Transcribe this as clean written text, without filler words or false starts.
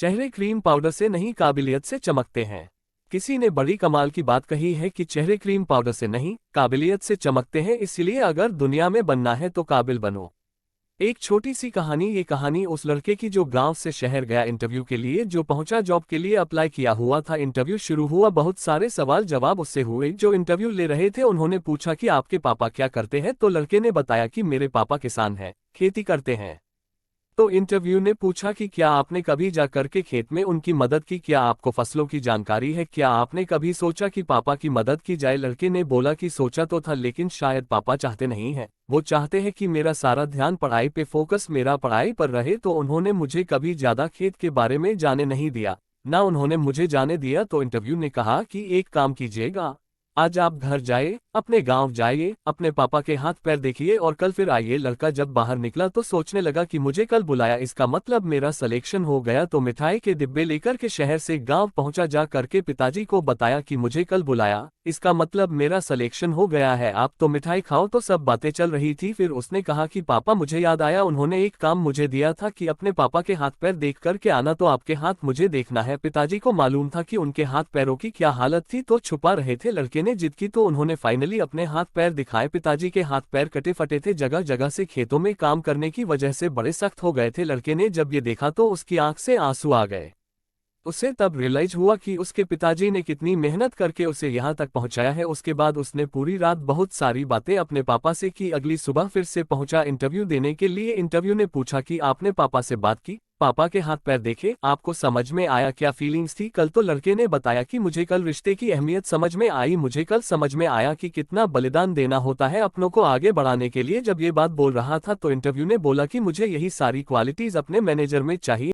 चेहरे cream powder से नहीं काबिलियत से चमकते हैं। किसी ने बड़ी कमाल की बात कही है कि चेहरे क्रीम पाउडर से नहीं काबिलियत से चमकते हैं, इसलिए अगर दुनिया में बनना है तो काबिल बनो। एक छोटी सी कहानी। ये कहानी उस लड़के की जो गांव से शहर गया इंटरव्यू के लिए, जो पहुंचा जॉब के लिए अप्लाई किया हुआ था। इंटरव्यू शुरू हुआ, बहुत सारे सवाल जवाब उससे हुए। जो इंटरव्यू ले रहे थे उन्होंने पूछा कि आपके पापा क्या करते हैं, तो लड़के ने बताया कि मेरे पापा किसान हैं, खेती करते हैं। तो इंटरव्यू ने पूछा कि क्या आपने कभी जा करके खेत में उनकी मदद की, क्या आपको फसलों की जानकारी है, क्या आपने कभी सोचा कि पापा की मदद की जाए। लड़के ने बोला कि सोचा तो था, लेकिन शायद पापा चाहते नहीं हैं। वो चाहते हैं कि मेरा सारा ध्यान पढ़ाई पे फोकस मेरा पढ़ाई पर रहे, तो उन्होंने मुझे कभी ज्यादा खेत के बारे में जाने नहीं दिया, ना उन्होंने मुझे जाने दिया। तो इंटरव्यू ने कहा कि एक काम कीजिएगा, आज आप घर जाइए, अपने गांव जाइए, अपने पापा के हाथ पैर देखिए और कल फिर आइए। लड़का जब बाहर निकला तो सोचने लगा कि मुझे कल बुलाया, इसका मतलब मेरा सिलेक्शन हो गया। तो मिठाई के डिब्बे लेकर के शहर से गांव पहुंचा, जा करके पिताजी को बताया कि मुझे कल बुलाया, इसका मतलब मेरा सिलेक्शन हो गया है, आप तो मिठाई खाओ। तो सब बातें चल रही थी। फिर उसने कहा कि पापा मुझे याद आया, उन्होंने एक काम मुझे दिया था कि अपने पापा के हाथ पैर देख करके आना, तो आपके हाथ मुझे देखना है। पिताजी को मालूम था कि उनके हाथ पैरों की क्या हालत थी, तो छुपा रहे थे। लड़के ने जिद की तो उन्होंने फाइनली अपने हाथ पैर दिखाए। पिताजी के हाथ पैर कटे फटे थे, जगह जगह से खेतों में काम करने की वजह से बड़े सख्त हो गए थे। लड़के ने जब ये देखा तो उसकी आंख से आंसू आ गए। उसे तब रियलाइज हुआ कि उसके पिताजी ने कितनी मेहनत करके उसे यहाँ तक पहुँचाया है। उसके बाद उसने पूरी रात बहुत सारी बातें अपने पापा से की। अगली सुबह फिर से पहुंचा इंटरव्यू देने के लिए। इंटरव्यू ने पूछा कि आपने पापा से बात की, पापा के हाथ पैर देखे, आपको समझ में आया, क्या फीलिंग्स थी कल। तो लड़के ने बताया कि मुझे कल रिश्ते की अहमियत समझ में आई, मुझे कल समझ में आया कि कितना बलिदान देना होता है अपनों को आगे बढ़ाने के लिए। जब ये बात बोल रहा था तो इंटरव्यू ने बोला कि मुझे यही सारी क्वालिटीज अपने मैनेजर में चाहिए।